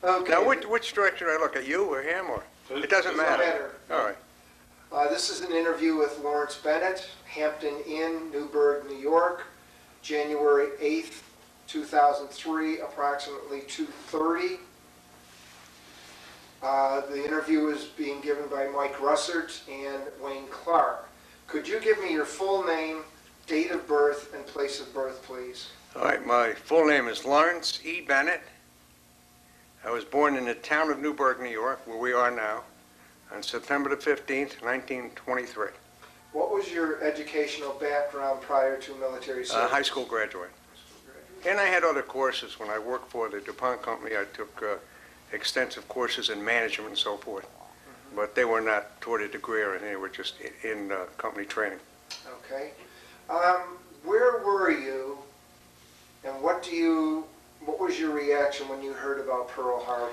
Okay. Now, which direction do I look at, you or him, or? It doesn't matter. All right. This is an interview with Lawrence Bennett, Hampton Inn, Newburgh, New York, January 8th, 2003, approximately 2:30. The interview is being given by Mike Russert and Wayne Clark. Could you give me your full name, date of birth, and place of birth, please? All right, my full name is Lawrence E. Bennett. I was born in the town of Newburgh, New York, where we are now, on September the 15th, 1923. What was your educational background prior to military service? High school graduate. And I had other courses. When I worked for the DuPont company, I took extensive courses in management and so forth. But they were not toward a degree or anything, they were just in company training. Okay. Where were you, and what was your reaction when you heard about Pearl Harbor?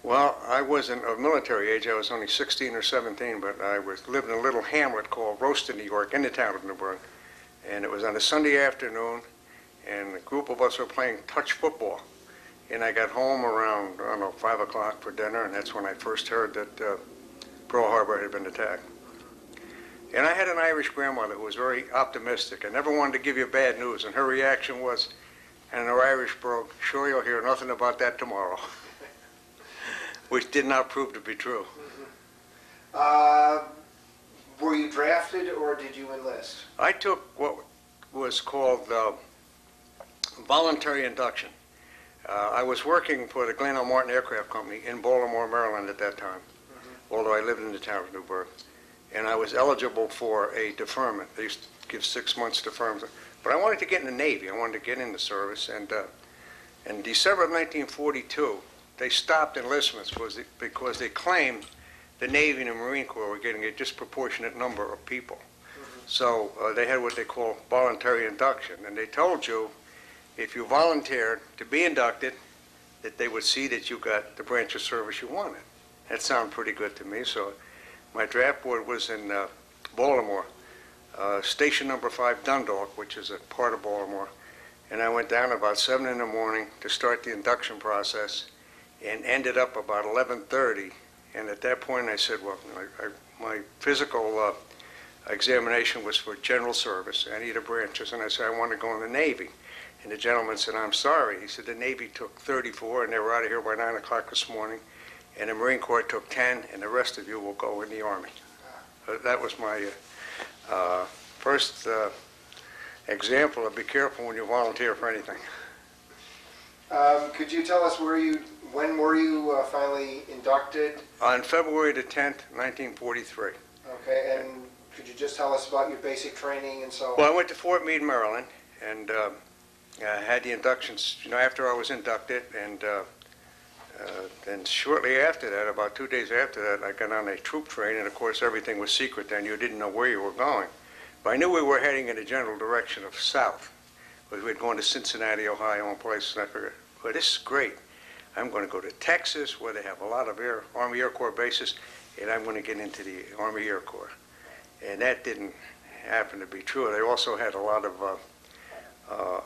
Well, I wasn't of military age. I was only 16 or 17, but I lived in a little hamlet called Roaston, New York, in the town of Newburgh. And it was on a Sunday afternoon, and a group of us were playing touch football. And I got home around, I don't know, 5 o'clock for dinner, and that's when I first heard that Pearl Harbor had been attacked. And I had an Irish grandmother who was very optimistic and never wanted to give you bad news, and her reaction was, and in her Irish brogue, "Sure, you'll hear nothing about that tomorrow," which did not prove to be true. Were you drafted or did you enlist? I took what was called voluntary induction. I was working for the Glenn L. Martin Aircraft Company in Baltimore, Maryland at that time, although I lived in the town of Newburgh. And I was eligible for a deferment. They used to give 6 months deferment. But I wanted to get in the Navy. I wanted to get in the service. And in December of 1942, they stopped enlistments because they claimed the Navy and the Marine Corps were getting a disproportionate number of people. So they had what they call voluntary induction. And they told you, if you volunteered to be inducted, that they would see that you got the branch of service you wanted. That sounded pretty good to me. So my draft board was in Baltimore, station number 5, Dundalk, which is a part of Baltimore. And I went down about 7 in the morning to start the induction process and ended up about 11:30. And at that point I said, well, my physical examination was for general service, any of the branches, and I said, I want to go in the Navy. And the gentleman said, I'm sorry. He said, the Navy took 34 and they were out of here by 9 o'clock this morning. And the Marine Corps took 10, and the rest of you will go in the Army. That was my first example of be careful when you volunteer for anything. Could you tell us when were you finally inducted? On February the 10th, 1943. Okay, and could you just tell us about your basic training and so on? Well, I went to Fort Meade, Maryland, and I had the inductions, after I was inducted, and then shortly after that, about 2 days after that, I got on a troop train, and of course everything was secret then. You didn't know where you were going. But I knew we were heading in the general direction of south, because we had gone to Cincinnati, Ohio, and places, and I figured, well, this is great. I'm going to go to Texas, where they have a lot of Army Air Corps bases, and I'm going to get into the Army Air Corps. And that didn't happen to be true. They also had a lot of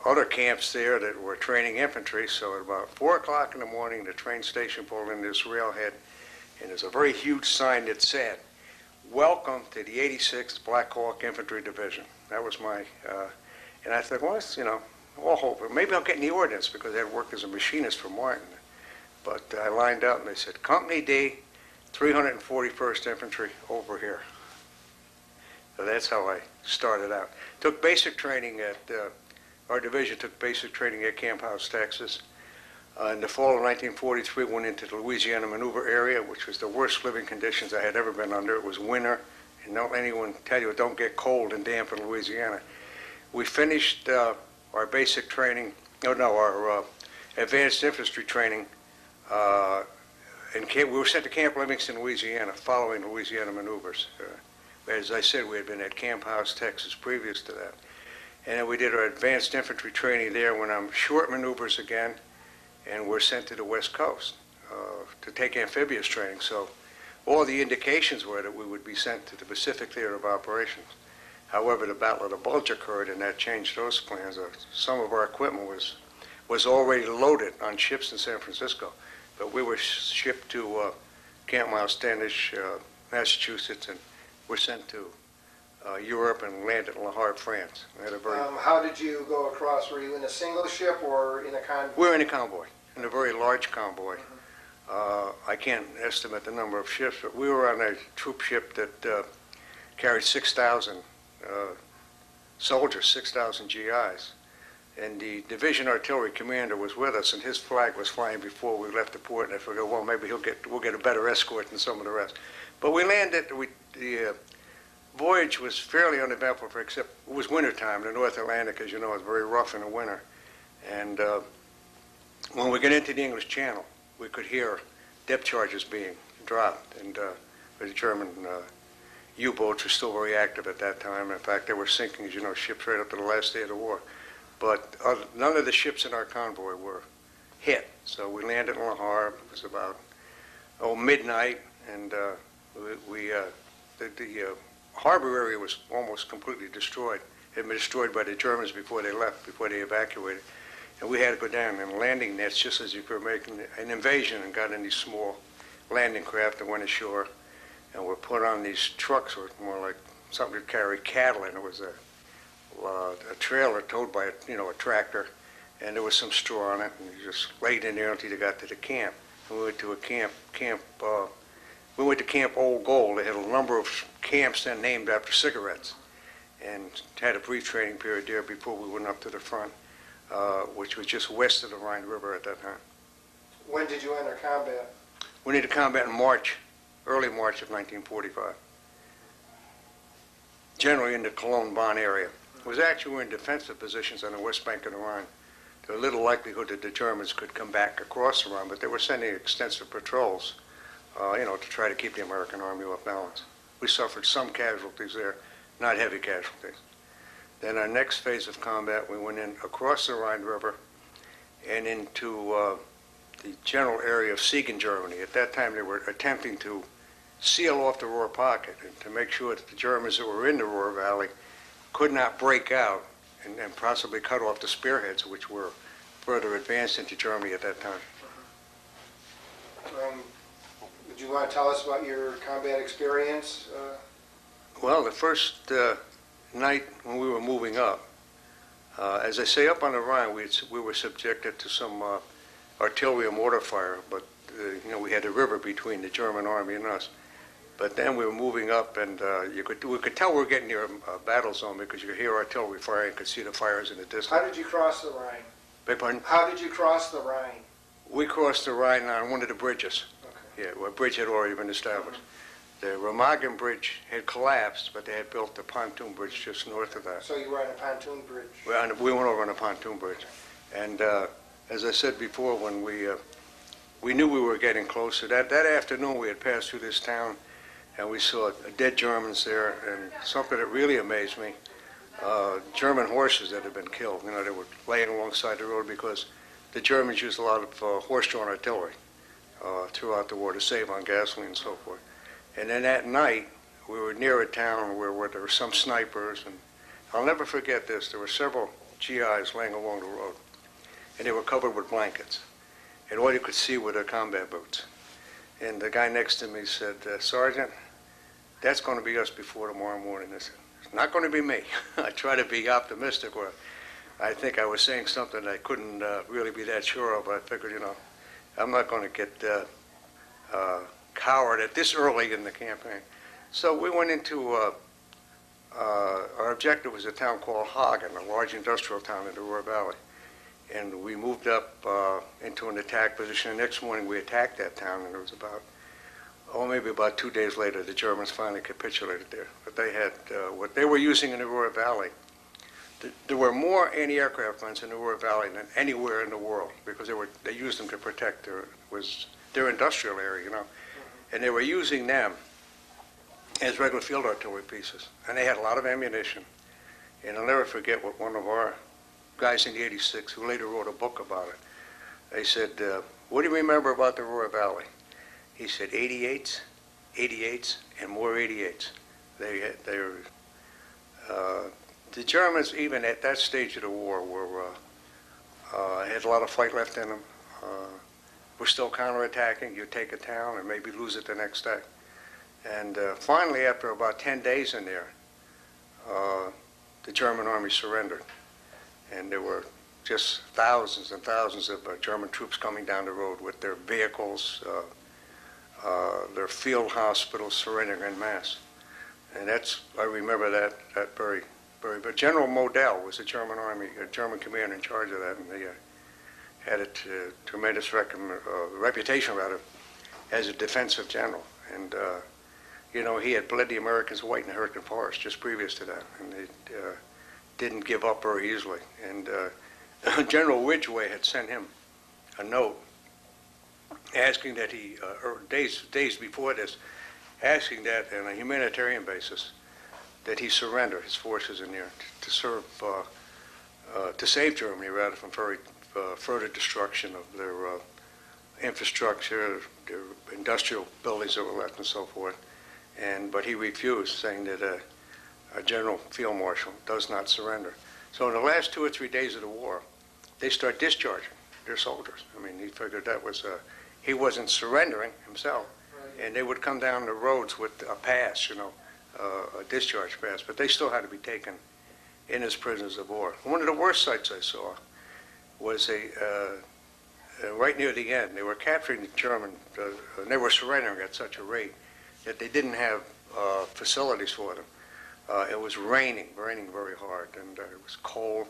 other camps there that were training infantry, so at about 4 o'clock in the morning, the train station pulled in this railhead, and there's a very huge sign that said, "Welcome to the 86th Black Hawk Infantry Division." That was my, and I thought, well, it's, all hope. Maybe I'll get in the ordnance, because I had worked as a machinist for Martin. But I lined up, and they said, Company D, 341st Infantry, over here. So that's how I started out. Took basic training at, our division took basic training at Camp House, Texas. In the fall of 1943, went into the Louisiana maneuver area, which was the worst living conditions I had ever been under. It was winter, and don't anyone tell you it don't get cold and damp in Louisiana. We finished our basic training, our advanced infantry training, we were sent to Camp Livingston, Louisiana, following Louisiana maneuvers. As I said, we had been at Camp House, Texas, previous to that. And then we did our advanced infantry training there, went on short maneuvers again, and were sent to the West Coast to take amphibious training. So all the indications were that we would be sent to the Pacific Theater of Operations. However, the Battle of the Bulge occurred, and that changed those plans. Some of our equipment was already loaded on ships in San Francisco, But we were shipped to Camp Miles Standish, Massachusetts, and were sent to Europe and landed in Le Havre, France. We had a very How did you go across? Were you in a single ship or in a convoy? we were in a convoy, in a very large convoy. I can't estimate the number of ships, but we were on a troop ship that carried 6,000 soldiers, 6,000 GIs. And the division artillery commander was with us, and his flag was flying before we left the port. And I figured, well, maybe we'll get a better escort than some of the rest. But we landed. The voyage was fairly uneventful, except it was wintertime. The North Atlantic, as you know, is very rough in the winter. And when we got into the English Channel, we could hear depth charges being dropped, and the German U-boats were still very active at that time. In fact, they were sinking, as you know, ships right up to the last day of the war. But none of the ships in our convoy were hit. So we landed in Le Havre. It was about midnight, and the harbor area was almost completely destroyed. It had been destroyed by the Germans before they left, before they evacuated. And we had to go down in landing nets just as if we were making an invasion, and got in these small landing craft and went ashore. And were put on these trucks, or more like something to carry cattle, and it was a trailer towed by a tractor, and there was some straw on it, and you just laid in there until you got to the camp. And we went to a we went to Camp Old Gold. They had a number of camps then named after cigarettes, and had a brief training period there before we went up to the front, which was just west of the Rhine River at that time. When did you enter combat? We entered combat in March, early March of 1945. Generally in the Cologne-Bonn area. It was actually, we were in defensive positions on the west bank of the Rhine. There was little likelihood that the Germans could come back across the Rhine, but they were sending extensive patrols, to try to keep the American Army off balance. We suffered some casualties there, not heavy casualties. Then our next phase of combat, we went in across the Rhine River and into the general area of Siegen, Germany. At that time, they were attempting to seal off the Ruhr pocket and to make sure that the Germans that were in the Ruhr Valley could not break out and possibly cut off the spearheads, which were further advanced into Germany at that time. Would you want to tell us about your combat experience? Well, the first night when we were moving up, as I say, up on the Rhine, we were subjected to some artillery and mortar fire, but we had a river between the German army and us. But then we were moving up, and we could tell we were getting near a battle zone because you could hear artillery firing, you could see the fires in the distance. How did you cross the Rhine? Beg pardon? How did you cross the Rhine? We crossed the Rhine on one of the bridges. Okay. Yeah, a bridge had already been established. The Remagen Bridge had collapsed, but they had built a pontoon bridge just north of that. So you were on a pontoon bridge? We went over on a pontoon bridge. And as I said before, when we knew we were getting closer, that afternoon we had passed through this town, and we saw dead Germans there, and something that really amazed me, German horses that had been killed. They were laying alongside the road because the Germans used a lot of horse-drawn artillery throughout the war to save on gasoline and so forth. And then that night, we were near a town where there were some snipers, and I'll never forget this. There were several GIs laying along the road, and they were covered with blankets, and all you could see were their combat boots. And the guy next to me said, Sergeant, that's going to be us before tomorrow morning. I said, it's not going to be me. I try to be optimistic, or I think I was saying something I couldn't really be that sure of. I figured, I'm not going to get coward at this early in the campaign. So we went into, our objective was a town called Hagen, a large industrial town in the Ruhr Valley. And we moved up into an attack position. The next morning we attacked that town, and it was maybe about 2 days later, the Germans finally capitulated there. But they had, what they were using in the Ruhr Valley, there were more anti-aircraft guns in the Ruhr Valley than anywhere in the world, because they used them to protect their industrial area, And they were using them as regular field artillery pieces. And they had a lot of ammunition. And I'll never forget what one of our guys in the 86, who later wrote a book about it, they said, what do you remember about the Ruhr Valley? He said, 88s, 88s, and more 88s. The Germans, even at that stage of the war, had a lot of fight left in them. were still counterattacking. You'd take a town and maybe lose it the next day. And finally, after about 10 days in there, the German army surrendered. And there were just thousands and thousands of German troops coming down the road with their vehicles, their field hospitals surrendering en masse. And I remember that very, but General Model was a German army, a German commander in charge of that, and they had a tremendous reputation, rather, as a defensive general. And, you know, he had bled the Americans white in the Hurricane Forest just previous to that, and they didn't give up very easily. And General Ridgway had sent him a note asking that he, or days before this, asking that on a humanitarian basis, that he surrender his forces in there to serve, to save Germany, rather, from further destruction of their infrastructure, their industrial buildings that were left, and so forth. But he refused, saying that a general field marshal does not surrender. So in the last 2 or 3 days of the war, they start discharging their soldiers. I mean, he figured that was, he wasn't surrendering himself. Right. And they would come down the roads with a pass, you know, a discharge pass, but they still had to be taken in as prisoners of war. One of the worst sights I saw was right near the end. They were capturing the German, and they were surrendering at such a rate that they didn't have facilities for them. It was raining very hard, and it was cold.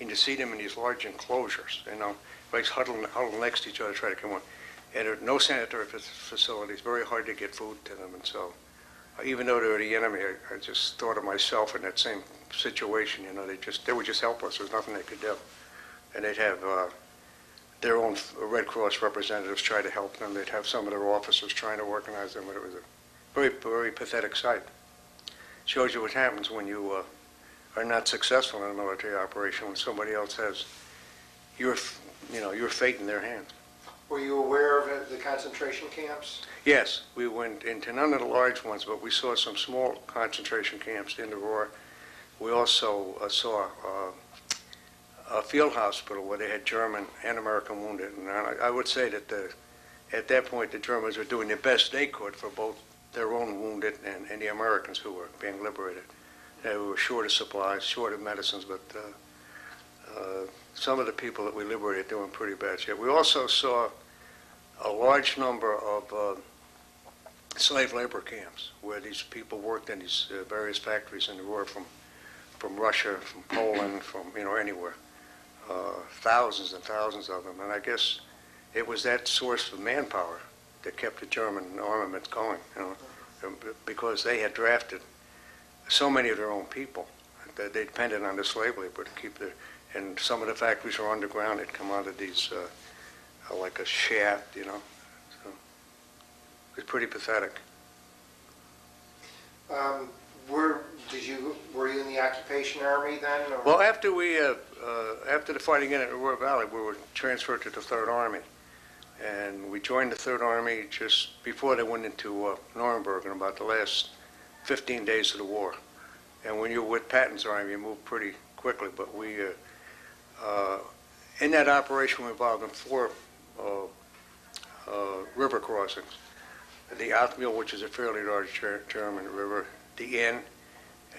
And you see them in these large enclosures, you know, like huddled next to each other, try to come on. And there were no sanitary facilities, very hard to get food to them. And so, even though they were the enemy, I just thought of myself in that same situation. You know, they were just helpless. There was nothing they could do. And they'd have their own Red Cross representatives try to help them. They'd have some of their officers trying to organize them, but it was a very, very pathetic sight. Shows you what happens when you are not successful in a military operation, when somebody else has your fate in their hands. Were you aware of the concentration camps? Yes, we went into none of the large ones, but we saw some small concentration camps in the Ruhr. We also saw a field hospital where they had German and American wounded. And I would say that at that point the Germans were doing the best they could for both their own wounded and the Americans who were being liberated. They were short of supplies, short of medicines, but some of the people that we liberated, they were in pretty bad shape. We also saw a large number of slave labor camps where these people worked in these various factories in the war from Russia, from Poland, from anywhere. Thousands and thousands of them. And I guess it was that source of manpower that kept the German armaments going, because they had drafted so many of their own people that they depended on the slave labor to keep and some of the factories were underground. They'd come out of these, like a shaft, So it was pretty pathetic. Were you in the occupation army then? Or? Well, after the fighting in the Ruhr Valley, we were transferred to the Third Army. And we joined the Third Army just before they went into Nuremberg in about the last 15 days of the war. And when you're with Patton's army, you move pretty quickly. But we, in that operation, we were involved in 4 river crossings. The Altmühl, which is a fairly large German river, the Inn,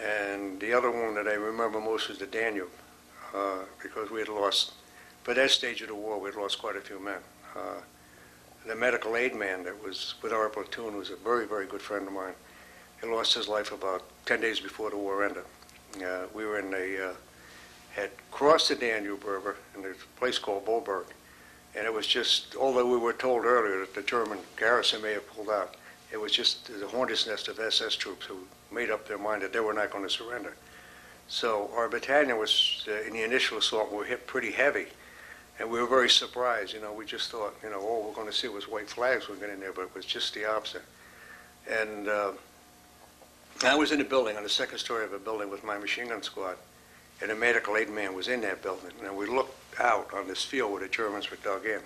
and the other one that I remember most was the Danube, because we had lost, by that stage of the war, we had lost quite a few men. The medical aid man that was with our platoon was a very, very good friend of mine. He lost his life about 10 days before the war ended. We were had crossed the Danube River in a place called Boberg, and it was just, although we were told earlier that the German garrison may have pulled out, it was just the hornet's nest of SS troops who made up their mind that they were not going to surrender. So our battalion was, in the initial assault, we were hit pretty heavy. And we were very surprised, we just thought, all we're going to see was white flags when we got in there, but it was just the opposite. And I was in a building, on the second story of a building with my machine gun squad, and a medical aid man was in that building. And we looked out on this field where the Germans were dug in,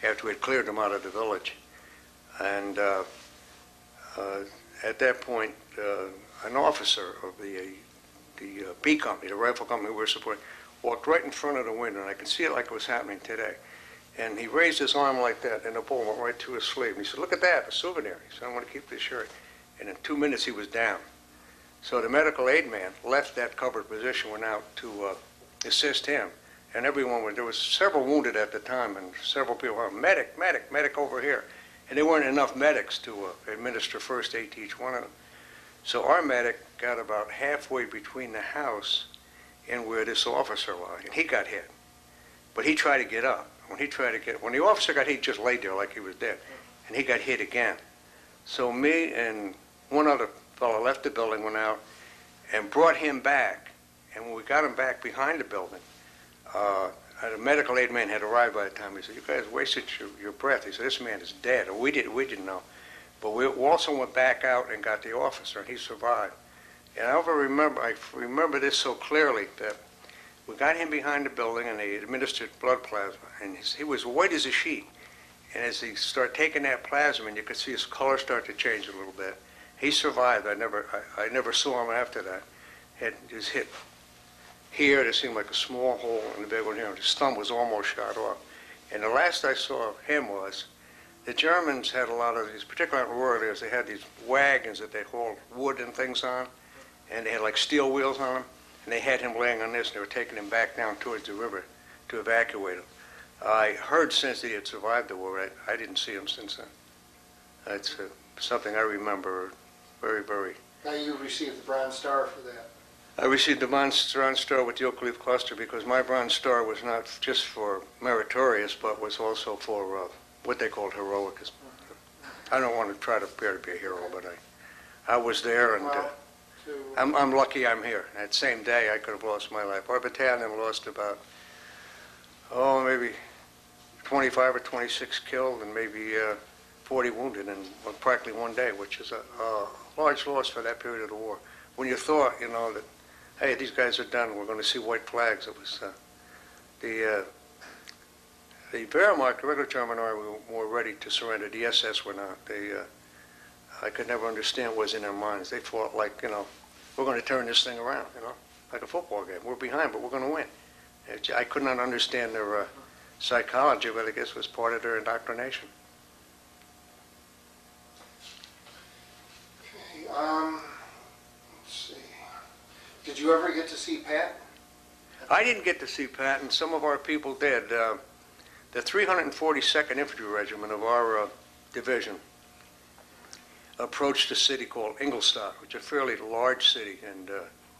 after we had cleared them out of the village. And at that point, an officer of the B company, the rifle company we were supporting, walked right in front of the window, and I could see it like it was happening today. And he raised his arm like that, and the bullet went right through his sleeve. And he said, "Look at that, a souvenir." He said, "I want to keep this shirt." And in 2 minutes, he was down. So the medical aid man left that covered position, went out to assist him. And there was several wounded at the time, and several people were, "Medic, medic, medic over here." And there weren't enough medics to administer first aid to each one of them. So our medic got about halfway between the house and where this officer lay, and he got hit. But he tried to get up. When the officer got hit, he just laid there like he was dead, and he got hit again. So me and one other fellow left the building, went out, and brought him back. And when we got him back behind the building, the medical aid man had arrived by the time. He said, "You guys wasted your breath." He said, "This man is dead." We didn't know. But we also went back out and got the officer, and he survived. And I remember this so clearly that we got him behind the building, and they administered blood plasma, and he was white as a sheet. And as he started taking that plasma, and you could see his color start to change a little bit, he survived. I never saw him after that. He was hit here. There seemed like a small hole in the big one here. His thumb was almost shot off. And the last I saw of him was the Germans had a lot of these, particularly in rural areas, they had these wagons that they hauled wood and things on, and they had like steel wheels on them. And they had him laying on this, and they were taking him back down towards the river to evacuate him. I heard since he had survived the war. I didn't see him since then. That's something I remember very, very. Now you received the Bronze Star for that. I received the Bronze Star with the Oak Leaf Cluster because my Bronze Star was not just for meritorious, but was also for what they called heroic. I don't want to try to appear to be a hero, but I was there, and I'm lucky I'm here. That same day, I could have lost my life. Our battalion lost about, maybe 25 or 26 killed and maybe 40 wounded in practically one day, which is a large loss for that period of the war. When you thought, that, hey, these guys are done, we're going to see white flags, it was the Wehrmacht, the regular German army, were ready to surrender. The SS were not. I could never understand what was in their minds. They fought like, we're going to turn this thing around, like a football game. We're behind, but we're going to win. I could not understand their psychology, but I guess it was part of their indoctrination. Okay, let's see. Did you ever get to see Pat? I didn't get to see Pat, and some of our people did. The 342nd Infantry Regiment of our division approached a city called Ingolstadt, which is a fairly large city in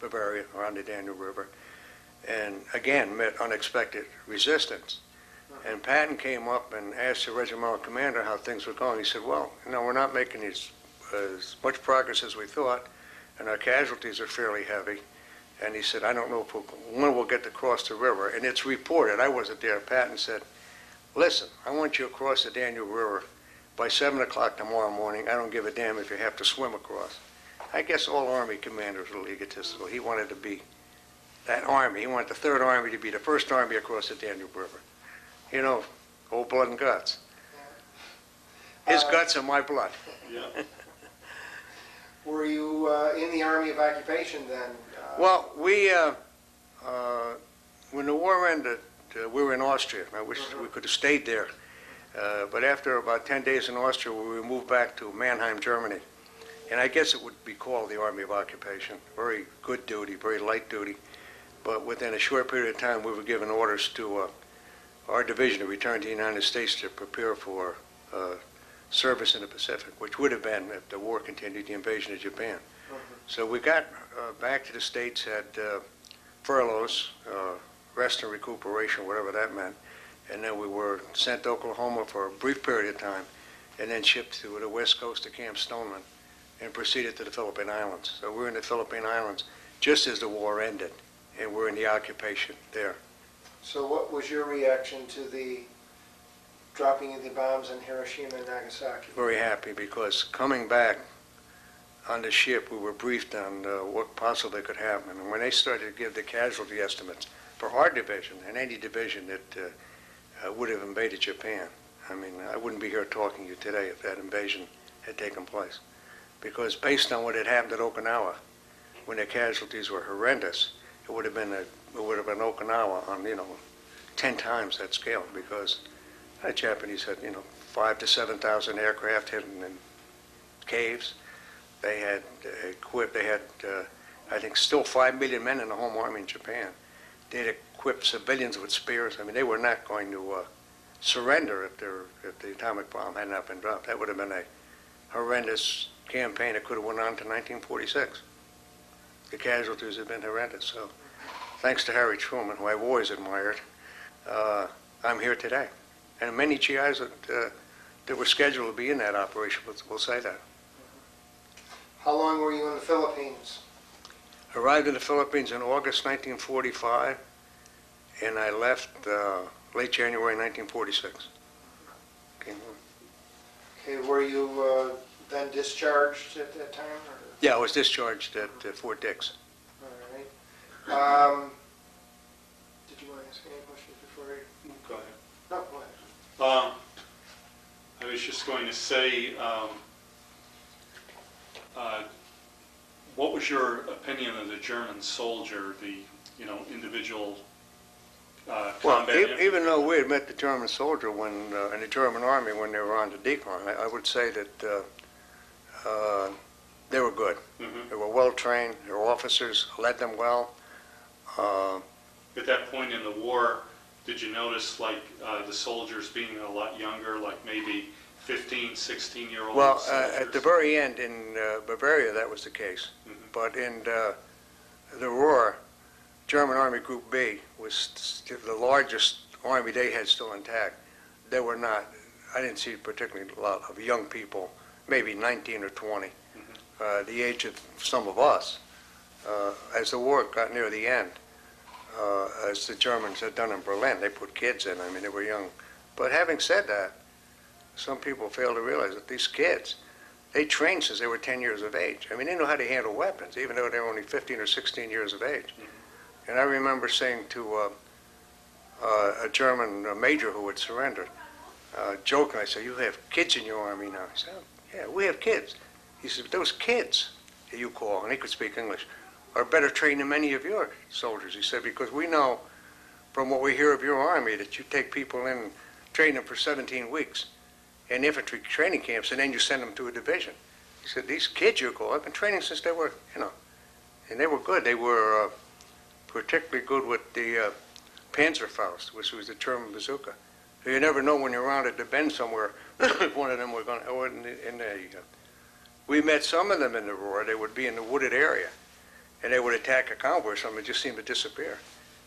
Bavaria around the Danube River, and again met unexpected resistance. And Patton came up and asked the regimental commander how things were going. He said, "Well, we're not making as much progress as we thought, and our casualties are fairly heavy." And he said, "I don't know when we'll get to cross the river." And it's reported, I wasn't there, Patton said, "Listen, I want you across the Danube River by 7 o'clock tomorrow morning. I don't give a damn if you have to swim across." I guess all Army commanders were egotistical. He wanted to be that Army. He wanted the Third Army to be the first Army across the Danube River. Old blood and guts. His guts are my blood. Yeah. Were you in the Army of Occupation then? Well, we, when the war ended, we were in Austria. I wish we could have stayed there. But after about 10 days in Austria, we moved back to Mannheim, Germany. And I guess it would be called the Army of Occupation. Very good duty, very light duty. But within a short period of time, we were given orders to our division to return to the United States to prepare for service in the Pacific, which would have been, if the war continued, the invasion of Japan. So we got back to the States, had furloughs, rest and recuperation, whatever that meant. And then we were sent to Oklahoma for a brief period of time, and then shipped to the west coast to Camp Stoneman, and proceeded to the Philippine Islands. So we're in the Philippine Islands just as the war ended, and we're in the occupation there. So what was your reaction to the dropping of the bombs in Hiroshima and Nagasaki? Very happy, because coming back on the ship, we were briefed on what possibly could happen. And when they started to give the casualty estimates for our division and any division that would have invaded Japan, I mean, I wouldn't be here talking to you today if that invasion had taken place. Because based on what had happened at Okinawa, when the casualties were horrendous, it would have been Okinawa on 10 times that scale, because The Japanese had, 5,000 to 7,000 aircraft hidden in caves. They had equipped, I think, still 5 million men in the home army in Japan. They'd equipped civilians with spears. I mean, they were not going to surrender if the atomic bomb had not been dropped. That would have been a horrendous campaign that could have went on to 1946. The casualties have been horrendous. So thanks to Harry Truman, who I've always admired, I'm here today. And many GIs that were scheduled to be in that operation will say that. How long were you in the Philippines? Arrived in the Philippines in August 1945, and I left late January 1946. Came home. Okay, were you then discharged at that time? Or? Yeah, I was discharged at Fort Dix. All right. Did you want to ask any questions before I... Go ahead. No, go ahead. I was just going to say, what was your opinion of the German soldier, the individual Well, combat? even though we had met the German soldier in the German army when they were on the decline, I would say that they were good. Mhm. They were well trained. Their officers led them well. At that point in the war, did you notice like the soldiers being a lot younger, like maybe 15, 16-year-old Well, soldiers? at the very end in Bavaria, that was the case. Mhm. But in the Ruhr, German Army Group B was the largest army they had still intact. They were not, I didn't see particularly a lot of young people, maybe 19 or 20, the age of some of us. As the war got near the end, as the Germans had done in Berlin, they put kids in. I mean, they were young. But having said that, some people fail to realize that these kids, they trained since they were 10 years of age. I mean, they know how to handle weapons, even though they were only 15 or 16 years of age. And I remember saying to a German major who had surrendered, joking, I said, "You have kids in your army now?" He said, "Oh, yeah, we have kids." He said, "Those kids that you call," and he could speak English, "are better trained than many of your soldiers." He said, "Because we know from what we hear of your army that you take people in, train them for 17 weeks in infantry training camps, and then you send them to a division." He said, "These kids you call, I've been training since they were, and they were good. They were particularly good with the Panzerfaust, which was the German bazooka. So you never know when you're around at the bend somewhere if one of them were going to, we met some of them in the Ruhr. They would be in the wooded area, and they would attack a convoy or something. It just seemed to disappear.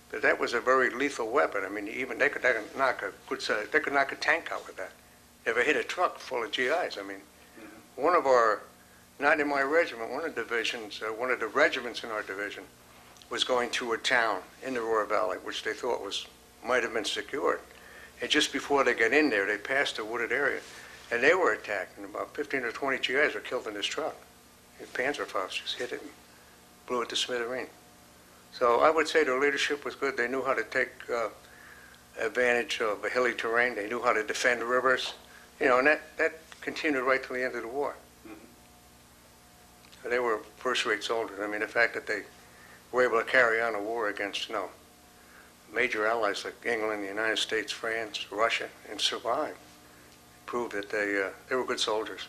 But that was a very lethal weapon. I mean, even they could knock a tank out with that. Ever hit a truck full of GIs? I mean, one of our, not in my regiment, one of the divisions, one of the regiments in our division was going through a town in the Ruhr Valley, which they thought might have been secured. And just before they got in there, they passed a wooded area, and they were attacked, and about 15 or 20 GIs were killed in this truck. And Panzerfaust just hit it and blew it to smithereens. So I would say their leadership was good. They knew how to take advantage of a hilly terrain. They knew how to defend rivers, and that continued right till the end of the war. They were first-rate soldiers. I mean, the fact that they were able to carry on a war against, major allies like England, the United States, France, Russia, and survive proved that they were good soldiers.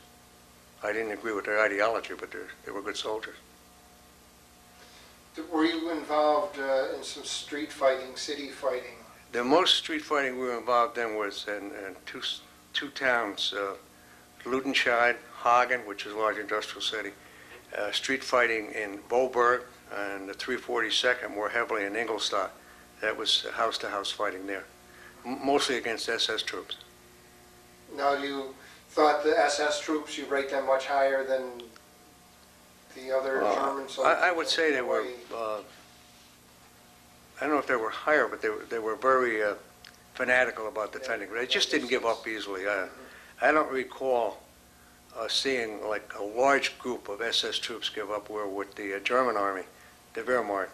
I didn't agree with their ideology, but they were good soldiers. Were you involved in some street fighting, city fighting? The most street fighting we were involved in was in two towns, Ludenscheid, Hagen, which is a large industrial city, street fighting in Boberg, and the 342nd more heavily in Ingolstadt. That was house-to-house fighting there, mostly against SS troops. Now, you thought the SS troops, you rate them much higher than the other German soldiers? I would say they were, I don't know if they were higher, but they were very fanatical about defending. They just didn't give up easily. I don't recall seeing like a large group of SS troops give up, where with the German army, the Wehrmacht,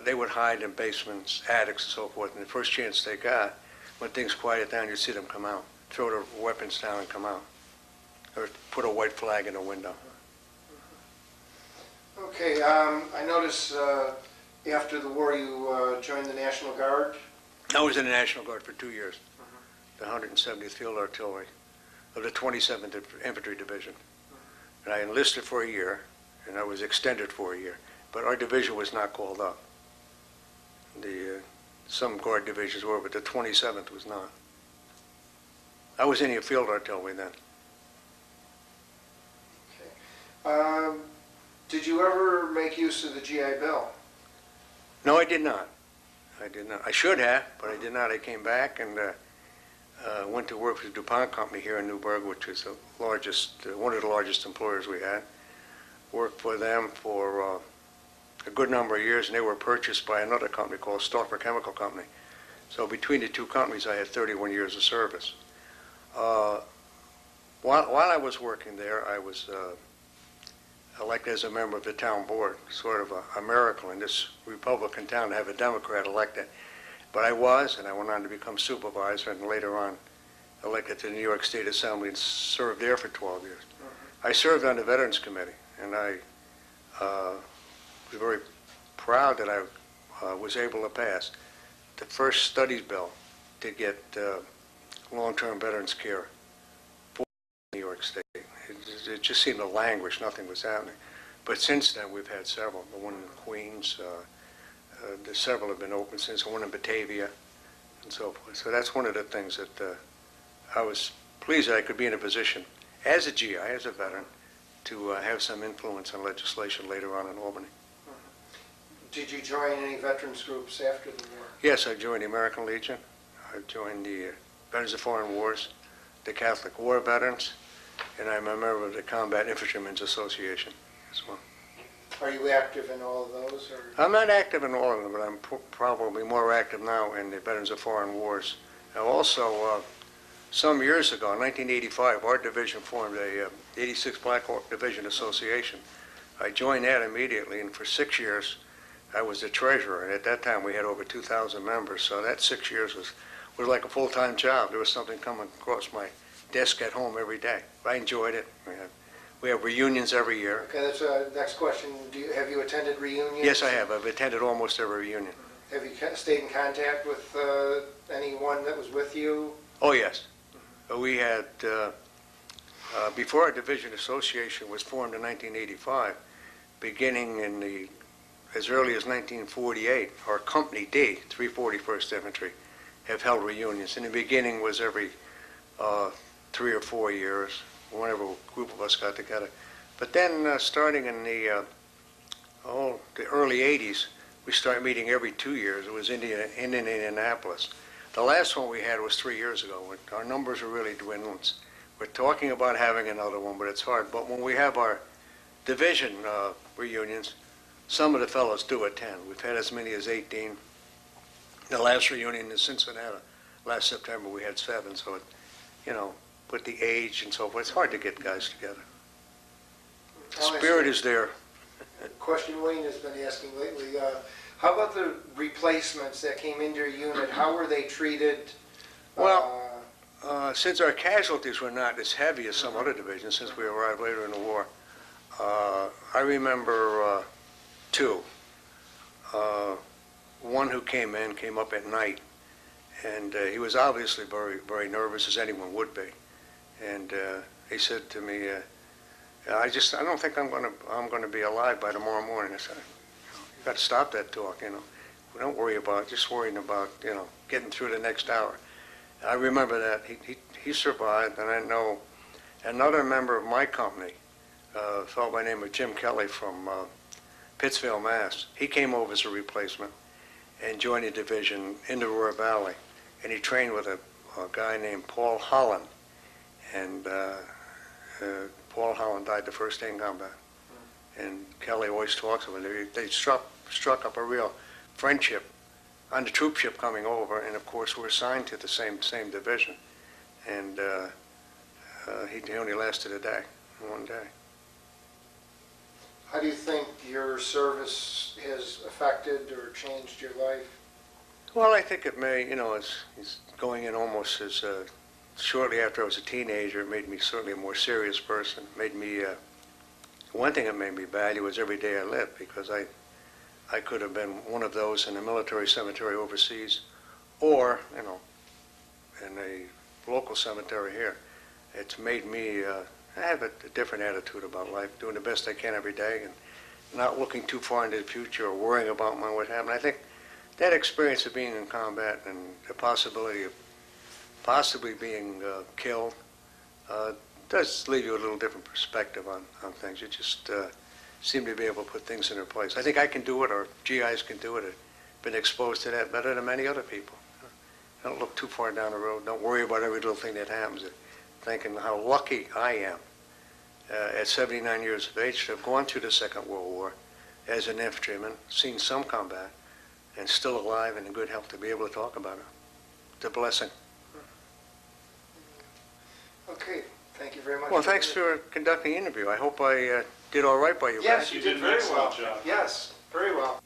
they would hide in basements, attics, and so forth, and the first chance they got, when things quieted down, you'd see them come out, throw their weapons down and come out, or put a white flag in a window. Okay, I notice after the war you joined the National Guard. I was in the National Guard for 2 years. the 170th Field Artillery of the 27th Infantry Division. And I enlisted for a year, and I was extended for a year. But our division was not called up. Some Guard divisions were, but the 27th was not. I was in the Field Artillery then. Did you ever make use of the GI Bill? No, I did not. I did not. I should have, but I did not. I came back and went to work for the DuPont Company here in Newburgh, which is the largest, one of the largest employers we had. Worked for them for a good number of years, and they were purchased by another company called Stauffer Chemical Company. So between the two companies, I had 31 years of service. While I was working there, I was elected as a member of the town board, sort of a miracle in this Republican town to have a Democrat elected. But I was, and I went on to become supervisor, and later on elected to the New York State Assembly and served there for 12 years. I served on the Veterans Committee, and I was very proud that I was able to pass the first studies bill to get long-term veterans care for New York State. It just seemed to languish, nothing was happening. But since then, we've had several. The one in Queens, several have been open since, the one in Batavia, and so forth. So that's one of the things that I was pleased that I could be in a position, as a GI, as a veteran, to have some influence on legislation later on in Albany. Did you join any veterans groups after the war? Yes, I joined the American Legion. I joined the Veterans of Foreign Wars, the Catholic War Veterans, and I'm a member of the Combat Infantrymen's Association as well. Are you active in all of those? Or? I'm not active in all of them, but I'm probably more active now in the Veterans of Foreign Wars. Now also, some years ago, in 1985, our division formed a 86 Black Hawk Division Association. I joined that immediately, and for 6 years, I was the treasurer. And at that time, we had over 2,000 members, so that 6 years was like a full-time job. There was something coming across my desk at home every day. I enjoyed it. We have reunions every year. Okay, that's the next question. Have you attended reunions? Yes, I have. I've attended almost every reunion. Have you stayed in contact with anyone that was with you? Oh, yes. We had, before our division association was formed in 1985, beginning in as early as 1948, our Company D, 341st Infantry, have held reunions. In the beginning was every 3 or 4 years, whenever a group of us got together. But then starting in the early 80s, we started meeting every 2 years. It was in Indianapolis. The last one we had was 3 years ago. Our numbers are really dwindling. We're talking about having another one, but it's hard. But when we have our division reunions, some of the fellows do attend. We've had as many as 18. The last reunion in Cincinnati, last September, we had 7. So, with the age and so forth, it's hard to get guys together. The spirit is there. Question Wayne has been asking lately, how about the replacements that came into your unit? How were they treated? Well, since our casualties were not as heavy as some other divisions, since we arrived later in the war, I remember 2. One who came up at night, and he was obviously very, very nervous, as anyone would be. And he said to me, I don't think I'm going to be alive by tomorrow morning. I said, you got to stop that talk, Don't worry about it, just worrying about, getting through the next hour. I remember that. He survived, and I know another member of my company, a fellow by the name of Jim Kelly from Pittsfield, Mass. He came over as a replacement and joined the division in the Ruhr Valley, and he trained with a guy named Paul Holland, and Paul Holland died the first day in combat. And Kelly always talks about it. They struck up a real friendship on the troop ship coming over, and of course we're assigned to the same division. And he only lasted a day, 1 day. How do you think your service has affected or changed your life? Well, I think it may, it's going in almost as shortly after I was a teenager. It made me certainly a more serious person. It made me, one thing that made me value was every day I lived, because I could have been one of those in a military cemetery overseas, or, in a local cemetery here. It's made me have a different attitude about life, doing the best I can every day and not looking too far into the future or worrying about what happened. I think that experience of being in combat and the possibility of possibly being killed does leave you a little different perspective on things. You just seem to be able to put things in their place. I think I can do it, or GIs can do it. I've been exposed to that better than many other people. Don't look too far down the road. Don't worry about every little thing that happens. Thinking how lucky I am at 79 years of age to have gone through the Second World War as an infantryman, seen some combat, and still alive and in good health to be able to talk about it. It's a blessing. Okay, thank you very much. Well, thanks for conducting the interview. I hope I did all right by you guys. Yes, you You did did an very well. excellent job. Yes, very well.